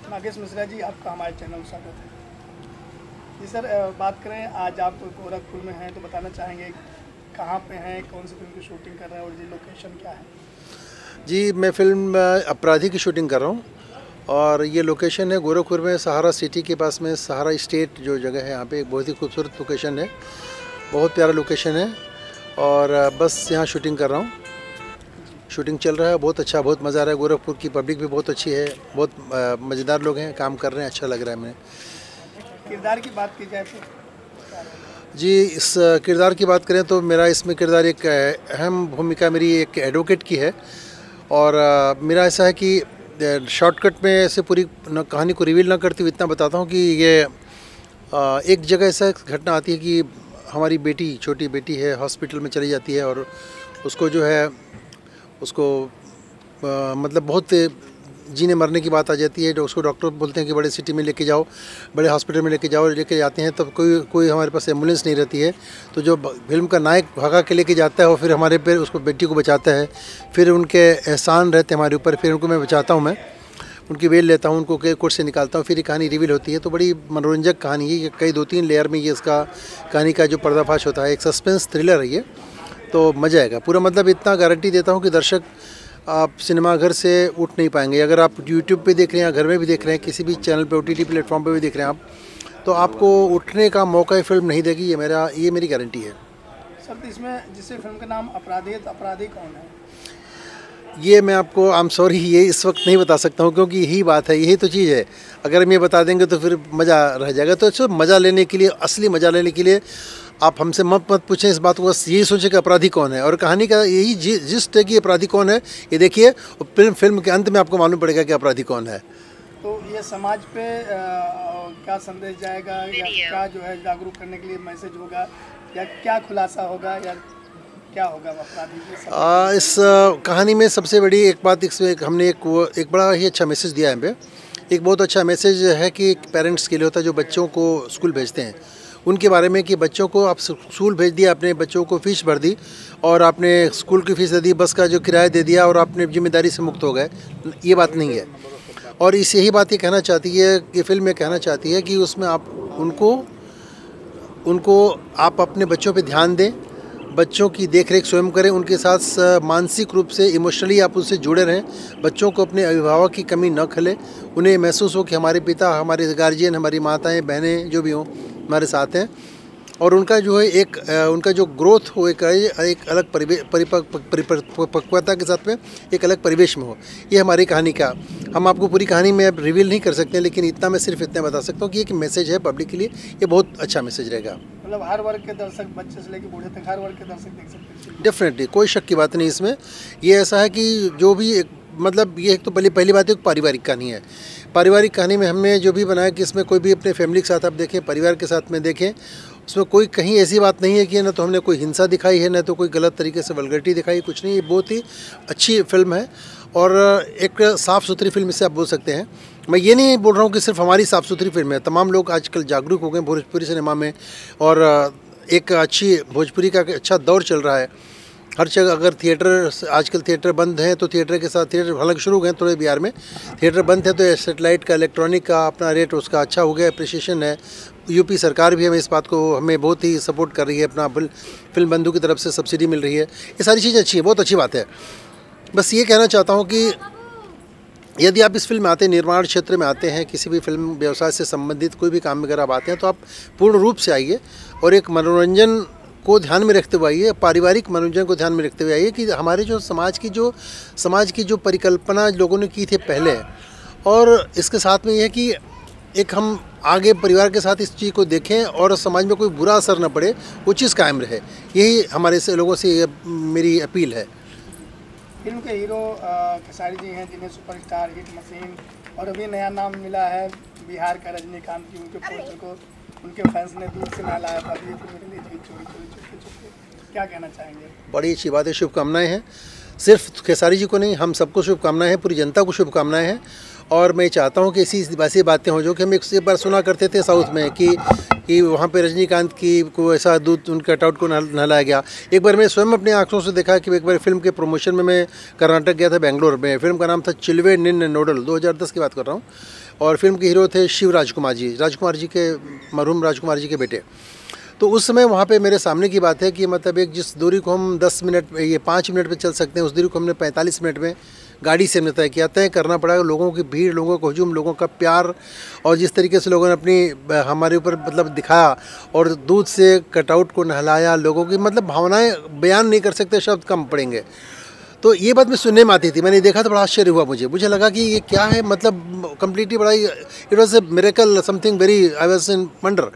नागेश मिश्रा जी, आपका हमारे चैनल में स्वागत है। जी सर, बात करें आज आप गोरखपुर में हैं तो बताना चाहेंगे कहाँ पे हैं, कौन सी फिल्म की शूटिंग कर रहे हैं और जी लोकेशन क्या है? जी, मैं फिल्म अपराधी की शूटिंग कर रहा हूँ और ये लोकेशन है गोरखपुर में, सहारा सिटी के पास में। सहारा स्टेट जो जगह है, यहाँ पे एक बहुत ही खूबसूरत लोकेशन है, बहुत प्यारा लोकेशन है और बस यहाँ शूटिंग कर रहा हूँ। शूटिंग चल रहा है, बहुत अच्छा, बहुत मज़ा आ रहा है। गोरखपुर की पब्लिक भी बहुत अच्छी है, बहुत मज़ेदार लोग हैं, काम कर रहे हैं, अच्छा लग रहा है हमें। किरदार की बात की जाए तो जी, इस किरदार की बात करें तो मेरा इसमें किरदार एक अहम भूमिका मेरी एक एडवोकेट की है और मेरा ऐसा है कि शॉर्टकट में ऐसे पूरी कहानी को रिवील ना करते हुए इतना बताता हूँ कि ये एक जगह ऐसा घटना आती है कि हमारी बेटी, छोटी बेटी है, हॉस्पिटल में चली जाती है और उसको जो है उसको मतलब बहुत जीने मरने की बात आ जाती है। उसको डॉक्टर बोलते हैं कि बड़े सिटी में लेके जाओ, बड़े हॉस्पिटल में लेके जाओ। लेके जाते हैं तब कोई हमारे पास एम्बुलेंस नहीं रहती है, तो जो फिल्म का नायक भगा के लेके जाता है और फिर हमारे पे उसको बेटी को बचाता है। फिर उनके एहसान रहते हैं हमारे ऊपर, फिर उनको मैं बचाता हूँ, मैं उनकी बेल लेता हूँ, उनको कोर्ट से निकालता हूँ, फिर ये कहानी रिवील होती है। तो बड़ी मनोरंजक कहानी है, कई 2-3 लेयर में ये इसका कहानी का जो पर्दाफाश होता है। एक सस्पेंस थ्रिलर है ये, तो मज़ा आएगा पूरा। मतलब इतना गारंटी देता हूँ कि दर्शक आप सिनेमाघर से उठ नहीं पाएंगे। अगर आप यूट्यूब पे देख रहे हैं या घर में भी देख रहे हैं, किसी भी चैनल पे, OTT प्लेटफॉर्म पे भी देख रहे हैं आप, तो आपको उठने का मौका फिल्म नहीं देगी, ये मेरी गारंटी है। सर, तो इसमें जिससे फिल्म का नाम अपराधी है, तो अपराधी कौन है? ये मैं आपको ये इस वक्त नहीं बता सकता हूँ, क्योंकि यही बात है, यही तो चीज़ है। अगर हम ये बता देंगे तो फिर मज़ा रह जाएगा। तो अच्छा, मज़ा लेने के लिए, असली मज़ा लेने के लिए आप हमसे मत पूछें इस बात को, बस यही सोचें कि अपराधी कौन है और कहानी का यही जिस्ट है कि अपराधी कौन है। ये देखिए, फिल्म के अंत में आपको मालूम पड़ेगा कि अपराधी कौन है। तो ये समाज पे क्या संदेश जाएगा या क्या जो है जागरूक करने के लिए मैसेज होगा या क्या खुलासा होगा या क्या होगा अपराधी के? इस कहानी में सबसे बड़ी एक बात, इसमें हमने एक बड़ा ही अच्छा मैसेज दिया है। एक बहुत अच्छा मैसेज है कि पेरेंट्स के लिए होता है जो बच्चों को स्कूल भेजते हैं, उनके बारे में कि बच्चों को आप स्कूल भेज दिया, अपने बच्चों को फ़ीस भर दी और आपने स्कूल की फ़ीस दे दी, बस का जो किराया दे दिया और आपने जिम्मेदारी से मुक्त हो गए। ये बात नहीं है। और इस यही बात ये कहना चाहती है कि फिल्म में कहना चाहती है कि उसमें आप उनको आप अपने बच्चों पे ध्यान दें, बच्चों की देखरेख स्वयं करें, उनके साथ मानसिक रूप से, इमोशनली आप उनसे जुड़े रहें। बच्चों को अपने अभिभावक की कमी न खले, उन्हें महसूस हो कि हमारे पिता, हमारे गार्जियन, हमारी माताएं, बहनें जो भी हों हमारे साथ हैं और उनका जो है उनका जो ग्रोथ हो एक अलग परिपक्वता के साथ में एक अलग परिवेश में हो। ये हमारी कहानी का, हम आपको पूरी कहानी में अब रिवील नहीं कर सकते, लेकिन इतना मैं सिर्फ इतना बता सकता हूँ कि एक मैसेज है पब्लिक के लिए, ये बहुत अच्छा मैसेज रहेगा। मतलब हर वर्ग के दर्शक, बच्चे से लेकर बूढ़े तक हर वर्ग के दर्शक देख सकते हैं? डेफिनेटली, कोई शक की बात नहीं इसमें। ये ऐसा है कि जो भी मतलब ये एक तो पहली बात है, पारिवारिक कहानी है। पारिवारिक कहानी में हमने जो भी बनाया कि इसमें कोई भी अपने फैमिली के साथ आप देखें, परिवार के साथ में देखें, उसमें कोई कहीं ऐसी बात नहीं है कि ना तो हमने कोई हिंसा दिखाई है, ना तो कोई गलत तरीके से वल्गरिटी दिखाई, कुछ नहीं। ये बहुत ही अच्छी फिल्म है और एक साफ़ सुथरी फिल्म इसे आप बोल सकते हैं। मैं ये नहीं बोल रहा हूँ कि सिर्फ हमारी साफ़ सुथरी फिल्म है, तमाम लोग आजकल जागरूक हो गए भोजपुरी सिनेमा में और एक अच्छी भोजपुरी का अच्छा दौर चल रहा है हर जगह। अगर आजकल थिएटर बंद हैं तो थिएटर के साथ, थिएटर हालांकि शुरू हो गए थोड़े बिहार में, थिएटर बंद है तो सेटेलाइट का, इलेक्ट्रॉनिक का अपना रेट उसका अच्छा हो गया, अप्रिसिएशन है। यूपी सरकार भी हमें इस बात को बहुत ही सपोर्ट कर रही है, अपना फिल्म बंधु की तरफ से सब्सिडी मिल रही है। ये सारी चीज़ें अच्छी है, बहुत अच्छी बात है। बस ये कहना चाहता हूँ कि यदि आप इस फिल्म में आते हैं, निर्माण क्षेत्र में आते हैं, किसी भी फिल्म व्यवसाय से संबंधित कोई भी काम में अगर आप आते हैं तो आप पूर्ण रूप से आइए और एक मनोरंजन को ध्यान में रखते हुए आइए, पारिवारिक मनोरंजन को ध्यान में रखते हुए आइए कि हमारे जो समाज की जो परिकल्पना लोगों ने की थी पहले, और इसके साथ में यह है कि एक हम आगे परिवार के साथ इस चीज़ को देखें और समाज में कोई बुरा असर न पड़े, वो चीज़ कायम रहे। यही हमारे से लोगों से मेरी अपील है। फिल्म के हीरो खेसारी जी हैं, जिन्हें सुपरस्टार, हिट मशीन और अभी नया नाम मिला है बिहार का रजनीकांत जी। उनके पोस्टर को उनके फैंस ने दूर से नहलाया था, ये फिल्म रिलीज हुई चोरी। क्या कहना चाहेंगे? बड़ी अच्छी बात है, शुभकामनाएं हैं। सिर्फ खेसारी जी को नहीं, हम सबको शुभकामनाएं हैं, पूरी जनता को शुभकामनाएं हैं और मैं चाहता हूँ कि ऐसी बातें हों जो कि हम एक बार सुना करते थे साउथ में कि वहाँ पे रजनीकांत की को ऐसा दूध उनका कटआउट को नहलाया गया। एक बार मैं स्वयं अपनी आंखों से देखा कि एक बार फिल्म के प्रमोशन में मैं कर्नाटक गया था, बेंगलोर में। फिल्म का नाम था चिल्वे निन्न नोडल, 2010 की बात कर रहा हूँ। और फिल्म के हीरो थे शिव राजकुमार जी के मरहूम राजकुमार जी के बेटे। तो उस समय वहाँ पे मेरे सामने की बात है कि मतलब एक जिस दूरी को हम 10 मिनट ये 5 मिनट में चल सकते हैं, उस दूरी को हमने 45 मिनट में गाड़ी से हमने तय किया। तय करना पड़ा लोगों की भीड़, लोगों का हुजूम, लोगों का प्यार, और जिस तरीके से लोगों ने अपनी हमारे ऊपर मतलब दिखाया और दूध से कटआउट को नहलाया, लोगों की मतलब भावनाएं बयान नहीं कर सकते, शब्द कम पड़ेंगे। तो ये बात मैं सुनने में आती थी, मैंने देखा तो बड़ा आश्चर्य हुआ मुझे लगा कि ये क्या है, मतलब कम्प्लीटली बड़ा it was a miracle, something very, I was in wonder.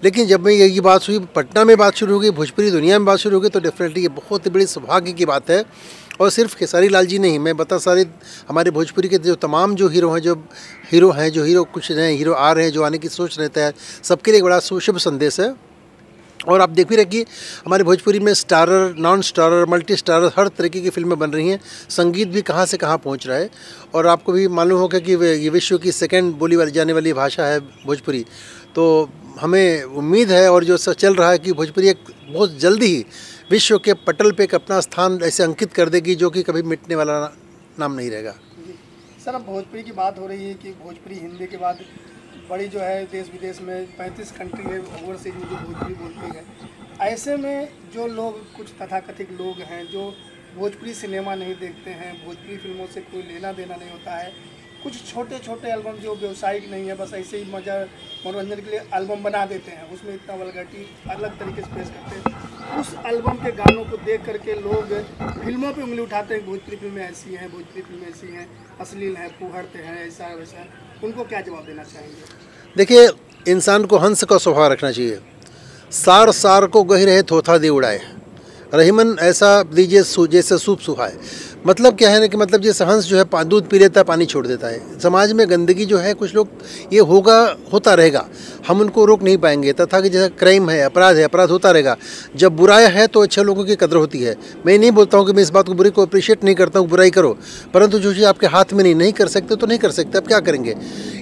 लेकिन जब मैं ये बात हुई, पटना में बात शुरू हो गई, भोजपुरी दुनिया में बात शुरू हो गई, तो डेफिनेटली ये बहुत बड़ी सौभाग्य की बात है। और सिर्फ खेसारी लाल जी नहीं, मैं बता सारे हमारे भोजपुरी के जो तमाम जो हीरो हैं, जो हीरो कुछ नए हीरो आ रहे हैं, जो आने की सोच रहता है, सबके लिए बड़ा शुभ संदेश है। और आप देख भी रखिए हमारे भोजपुरी में starrer, non starrer, multi starrer, हर तरीके की फिल्में बन रही हैं। संगीत भी कहाँ से कहाँ पहुँच रहा है। और आपको भी मालूम होगा कि ये विश्व की सेकंड बोली वाली जाने वाली भाषा है भोजपुरी। तो हमें उम्मीद है और जो चल रहा है कि भोजपुरी एक बहुत जल्दी ही विश्व के पटल पे एक अपना स्थान ऐसे अंकित कर देगी जो कि कभी मिटने वाला नाम नहीं रहेगा। सर, अब भोजपुरी की बात हो रही है कि भोजपुरी हिंदी के बाद बड़ी जो है देश विदेश में 35 कंट्री है ओवरसीज में जो भोजपुरी बोलती है। ऐसे में जो लोग, कुछ तथाकथित लोग हैं जो भोजपुरी सिनेमा नहीं देखते हैं, भोजपुरी फिल्मों से कोई लेना देना नहीं होता है, कुछ छोटे छोटे एल्बम जो व्यावसायिक नहीं है, बस ऐसे ही मनोरंजन के लिए एल्बम बना देते हैं, उसमें इतना वल्गैरिटी अलग तरीके से पेश करते हैं। उस एल्बम के गानों को देख करके लोग फिल्मों पे उंगली उठाते हैं, भोजपुरी फिल्में ऐसी हैं, भोजपुरी फिल्में ऐसी हैं, अश्लील हैं, फूहड़ते हैं, ऐसा वैसा। उनको क्या जवाब देना चाहेंगे? देखिए, इंसान को हंस का स्वभाव रखना चाहिए। सार को गही रहे थोथा दे उड़ाए, रहीमन ऐसा दीजिए जैसे सूप सुहाए। मतलब क्या है ना कि मतलब जैसे हंस जो है दूध पी लेता है, पानी छोड़ देता है। समाज में गंदगी जो है, कुछ लोग ये होता रहेगा, हम उनको रोक नहीं पाएंगे। तथा कि जैसे क्राइम है, अपराध होता रहेगा। जब बुराई है तो अच्छे लोगों की कदर होती है। मैं नहीं बोलता हूँ कि मैं इस बात को बुरी को अप्रिशिएट नहीं करता हूँ, बुराई करो, परंतु जो चीज़ आपके हाथ में नहीं कर सकते तो नहीं कर सकते, अब क्या करेंगे।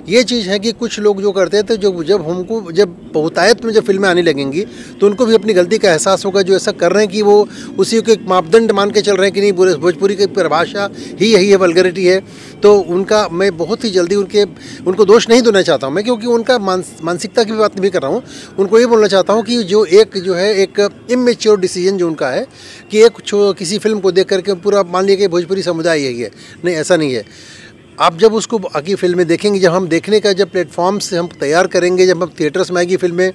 ये चीज़ है कि कुछ लोग जो करते थे, जब बहुतायत में जब फिल्में आने लगेंगी तो उनको भी अपनी गलती का एहसास होगा। जो ऐसा कर रहे हैं कि वो उसी को एक मापदंड मान के चल रहे हैं कि नहीं भोजपुरी की परिभाषा ही यही है, वल्गैरिटी है, तो उनका मैं बहुत ही जल्दी उनको दोष नहीं देना चाहता हूँ मैं, क्योंकि उनका मानसिकता की भी बात नहीं कर रहा हूँ। उनको ये बोलना चाहता हूँ कि एक इमेच्योर डिसीजन जो उनका है कि किसी फिल्म को देख करके पूरा मान लिया कि भोजपुरी समुदाय यही है, नहीं, ऐसा नहीं है। आप जब उसको आगे फिल्में देखेंगे, जब हम देखने का जब प्लेटफॉर्म से हम तैयार करेंगे, जब हम थिएटर्स में आएंगी फिल्में,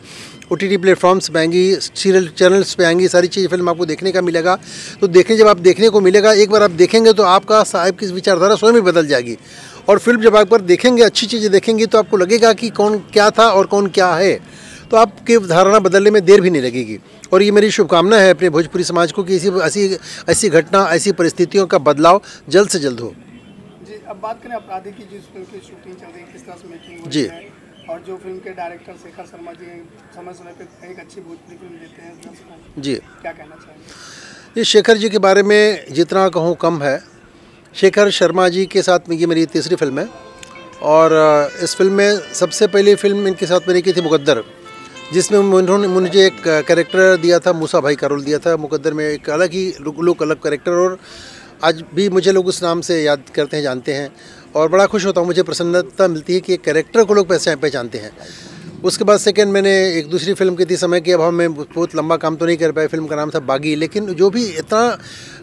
OTT प्लेटफॉर्म्स पे आएंगी, सीरियल चैनल्स पे आएंगी, सारी चीज़ फिल्म आपको देखने का मिलेगा। तो जब आप देखने को मिलेगा, एक बार आप देखेंगे तो आपकी विचारधारा स्वयं ही बदल जाएगी। और फिल्म जब आप बार देखेंगे, अच्छी चीज़ें देखेंगी, तो आपको लगेगा कि कौन क्या था और कौन क्या है, तो आपकी धारणा बदलने में देर भी नहीं लगेगी। और ये मेरी शुभकामना है अपने भोजपुरी समाज को कि ऐसी घटना, ऐसी परिस्थितियों का बदलाव जल्द से जल्द हो। अब बात करें अपराधी की, जिस फिल्म की शूटिंग चल रही है, किस तरह से मेकिंग हो जी, रही है, और जो फिल्म के डायरेक्टर शेखर शर्मा जी समय समय पे एक अच्छी भोजपुरी फिल्म देते हैं दर्शकों, जी, क्या कहना चाहेंगे? ये शेखर जी के बारे में जितना कहूँ कम है। शेखर शर्मा जी के साथ ये मेरी तीसरी फिल्म है, और इस फिल्म में सबसे पहली फिल्म इनके साथ मैंने की थी मुकद्दर, जिसमें उन्होंने मुझे एक कैरेक्टर दिया था, मूसा भाई का रोल दिया था। मुकद्दर में एक अलग ही लुक, अलग कैरेक्टर, और आज भी मुझे लोग उस नाम से याद करते हैं, जानते हैं, और बड़ा खुश होता हूँ, मुझे प्रसन्नता मिलती है कि एक कैरेक्टर को लोग पहचानते हैं। उसके बाद सेकंड मैंने एक दूसरी फिल्म की थी समय के अभाव में बहुत लंबा काम तो नहीं कर पाया, फिल्म का नाम था बागी। लेकिन जो भी इतना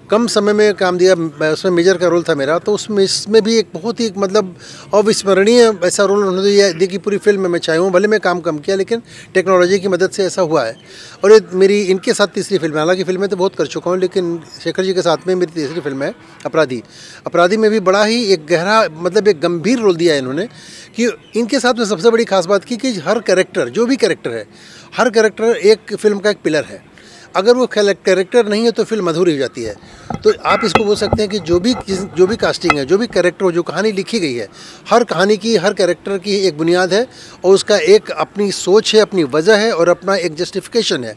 कम समय में काम दिया, उसमें मेजर का रोल था मेरा, तो इसमें भी एक बहुत ही मतलब अविस्मरणीय ऐसा रोल उन्होंने दिया कि पूरी फिल्म में मैं चाहे हूँ, भले मैं काम कम किया, लेकिन टेक्नोलॉजी की मदद से ऐसा हुआ है। और ये मेरी इनके साथ तीसरी फिल्म है। हालांकि फिल्में तो बहुत कर चुका हूँ, लेकिन शेखर जी के साथ में मेरी तीसरी फिल्म है अपराधी में भी बड़ा ही एक गहरा, मतलब एक गंभीर रोल दिया है इन्होंने। कि इनके साथ में सबसे बड़ी खास बात की कि हर कैरेक्टर, जो भी कैरेक्टर है, हर कैरेक्टर एक फिल्म का एक पिलर है। अगर वो कैरेक्टर नहीं है तो फिल्म अधूरी हो जाती है। तो आप इसको बोल सकते हैं कि जो भी कास्टिंग है, जो भी कैरेक्टर हो, जो कहानी लिखी गई है, हर कहानी की, हर कैरेक्टर की एक बुनियाद है, और उसका एक अपनी सोच है, अपनी वजह है, और अपना एक जस्टिफिकेशन है।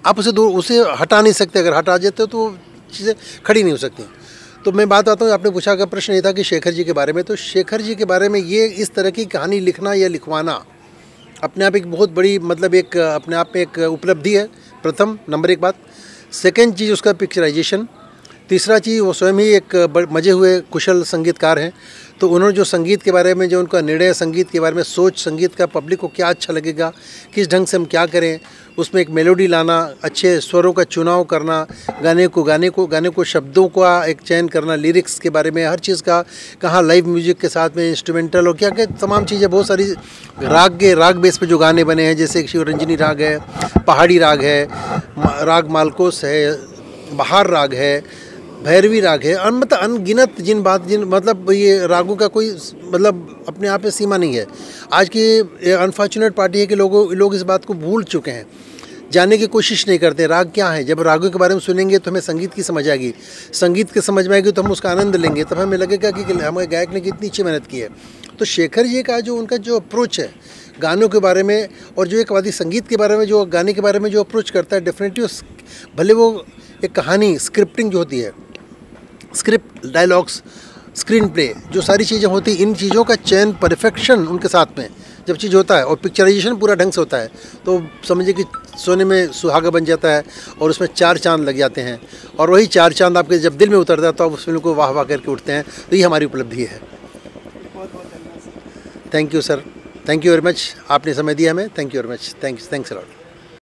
आप उसे हटा नहीं सकते। अगर हटा जाते तो चीज़ें खड़ी नहीं हो सकती। तो मैं बात आता हूँ, आपने पूछा का प्रश्न ये था कि शेखर जी के बारे में, तो शेखर जी के बारे में ये इस तरह की कहानी लिखना या लिखवाना अपने आप एक बहुत बड़ी मतलब एक अपने आप में एक उपलब्धि है। प्रथम नंबर एक बात। सेकंड चीज़ उसका पिक्चराइजेशन। तीसरा चीज़ वो स्वयं ही एक मजे हुए कुशल संगीतकार हैं, तो उन्होंने जो संगीत के बारे में जो उनका निर्णय, संगीत के बारे में सोच, संगीत का पब्लिक को क्या अच्छा लगेगा, किस ढंग से हम क्या करें, उसमें एक मेलोडी लाना, अच्छे स्वरों का चुनाव करना, गाने को शब्दों का एक चयन करना, लिरिक्स के बारे में हर चीज़ का, कहाँ लाइव म्यूजिक के साथ में इंस्ट्रूमेंटल और क्या क्या तमाम चीज़ें, बहुत सारी राग बेस पे जो गाने बने हैं, जैसे शिवरंजनी राग है, पहाड़ी राग है, राग मालकोस है, बहार राग है, भैरवी राग है, मतलब अनगिनत जिन मतलब ये रागों का कोई मतलब अपने आप में सीमा नहीं है। आज की अनफॉर्चुनेट पार्टी है कि लोग इस बात को भूल चुके हैं, जानने की कोशिश नहीं करते राग क्या है। जब रागों के बारे में सुनेंगे तो हमें संगीत की समझ आएगी, संगीत की समझ में आएगी तो हम उसका आनंद लेंगे, तब हमें लगेगा कि हमारे गायक ने कितनी अच्छी मेहनत की है। तो शेखर जी का जो उनका जो अप्रोच है गानों के बारे में, और जो एक वादी संगीत के बारे में, जो गाने के बारे में जो अप्रोच करता है, डेफिनेटली भले वो एक कहानी स्क्रिप्टिंग जो होती है, स्क्रिप्ट, डायलॉग्स, स्क्रीन प्ले, जो सारी चीज़ें होती हैं, इन चीज़ों का चयन परफेक्शन उनके साथ में जब चीज़ होता है और पिक्चराइजेशन पूरा ढंग से होता है, तो समझिए कि सोने में सुहागा बन जाता है और उसमें 4 चांद लग जाते हैं, और वही 4 चांद आपके जब दिल में उतरता है तो आप उस फिल्म को वाह वाह करके उठते हैं। तो ये हमारी उपलब्धि है। बहुत बहुत धन्यवाद sir. Thank you sir, thank you very much, आपने समय दिया हमें। Thank you very much, thanks a lot.